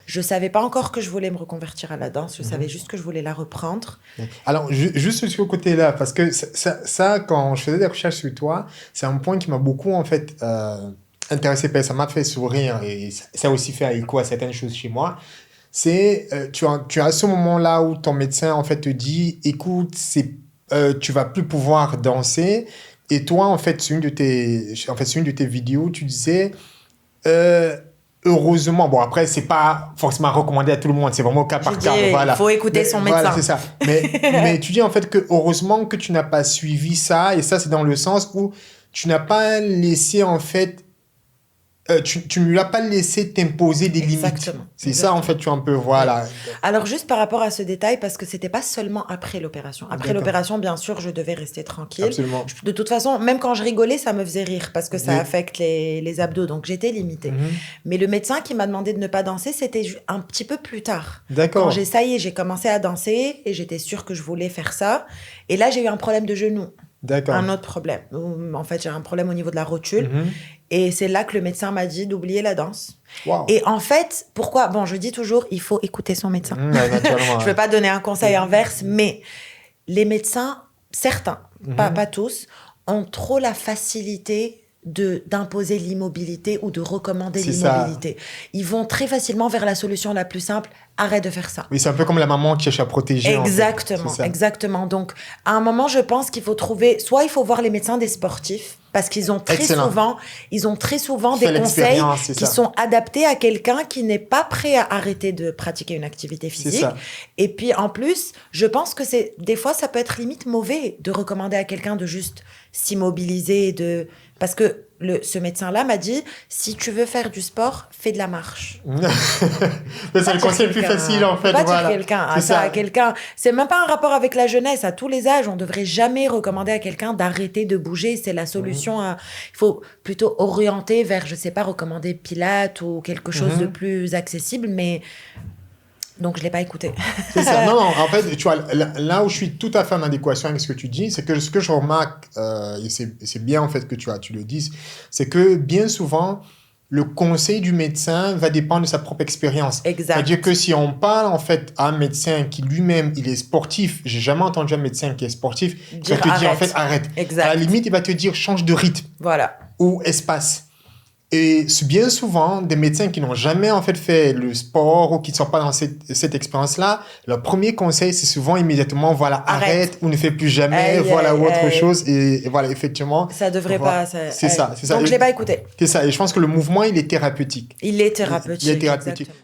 Je savais pas encore que je voulais me reconvertir à la danse. Je savais juste que je voulais la reprendre. Alors, juste sur ce côté-là, parce que ça, quand je faisais des recherches sur toi, c'est un point qui m'a beaucoup, en fait, intéressé, ça m'a fait sourire et ça a aussi fait écho à certaines choses chez moi. C'est, tu as ce moment-là où ton médecin, en fait, te dit, écoute, tu vas plus pouvoir danser. Et toi, en fait, sur une de tes vidéos, tu disais, heureusement, bon, après, c'est pas forcément recommandé à tout le monde, c'est vraiment au cas par cas. Voilà. Il faut écouter son médecin. Voilà, c'est ça. Mais tu dis, en fait, que heureusement que tu n'as pas suivi ça. Et ça, c'est dans le sens où tu n'as pas laissé, en fait, tu ne lui as pas laissé t'imposer des limites. C'est ça, en fait, tu es un peu, voilà. Alors, juste par rapport à ce détail, parce que c'était pas seulement après l'opération. Après l'opération, bien sûr, je devais rester tranquille. Absolument. De toute façon, même quand je rigolais, ça me faisait rire parce que ça affecte les abdos. Donc, j'étais limitée. Mais le médecin qui m'a demandé de ne pas danser, c'était un petit peu plus tard. D'accord. Quand j'ai commencé à danser et j'étais sûre que je voulais faire ça. Et là, j'ai eu un problème de genou. D'accord. Un autre problème. En fait, j'ai un problème au niveau de la rotule. Et c'est là que le médecin m'a dit d'oublier la danse. Wow. Et en fait, pourquoi? Bon, je dis toujours, il faut écouter son médecin. Naturellement. Je ne vais pas donner un conseil inverse, mais les médecins, certains, pas tous, ont trop la facilité d'imposer l'immobilité ou de recommander l'immobilité. Ils vont très facilement vers la solution la plus simple. Arrête de faire ça. Oui, c'est un peu comme la maman qui cherche à protéger. Exactement, exactement. Donc, à un moment, je pense qu'il faut trouver... Soit il faut voir les médecins des sportifs, parce qu'ils ont très souvent des conseils qui sont adaptés à quelqu'un qui n'est pas prêt à arrêter de pratiquer une activité physique. Et puis, en plus, je pense que des fois, ça peut être limite mauvais de recommander à quelqu'un de juste s'immobiliser, parce que ce médecin-là m'a dit, si tu veux faire du sport, fais de la marche. Mais c'est le conseil le plus facile, en fait. Pas dire à quelqu'un. C'est même pas un rapport avec la jeunesse. À tous les âges, on devrait jamais recommander à quelqu'un d'arrêter de bouger. C'est la solution. Il faut plutôt orienter vers, je sais pas, recommander Pilates ou quelque chose de plus accessible, mais... Donc, je ne l'ai pas écouté. C'est ça. Non, en fait, tu vois, là où je suis tout à fait en adéquation avec ce que tu dis, c'est que ce que je remarque, et c'est bien en fait que tu le dises, c'est que bien souvent, le conseil du médecin va dépendre de sa propre expérience. Exact. C'est-à-dire que si on parle en fait à un médecin qui lui-même, il est sportif, j'ai jamais entendu un médecin qui est sportif, qui va te dire en fait arrête. Exact. À la limite, il va te dire change de rythme. Voilà. Ou espace. Et c'est bien souvent des médecins qui n'ont jamais en fait le sport ou qui ne sont pas dans cette expérience-là. Leur premier conseil, c'est souvent immédiatement, voilà, arrête ou ne fais plus jamais, ou autre chose. Et voilà, effectivement. Ça devrait pas. C'est ça. Donc, je ne l'ai pas écouté. C'est ça. Et je pense que le mouvement, il est thérapeutique. Il est thérapeutique. Il est thérapeutique. Exactement.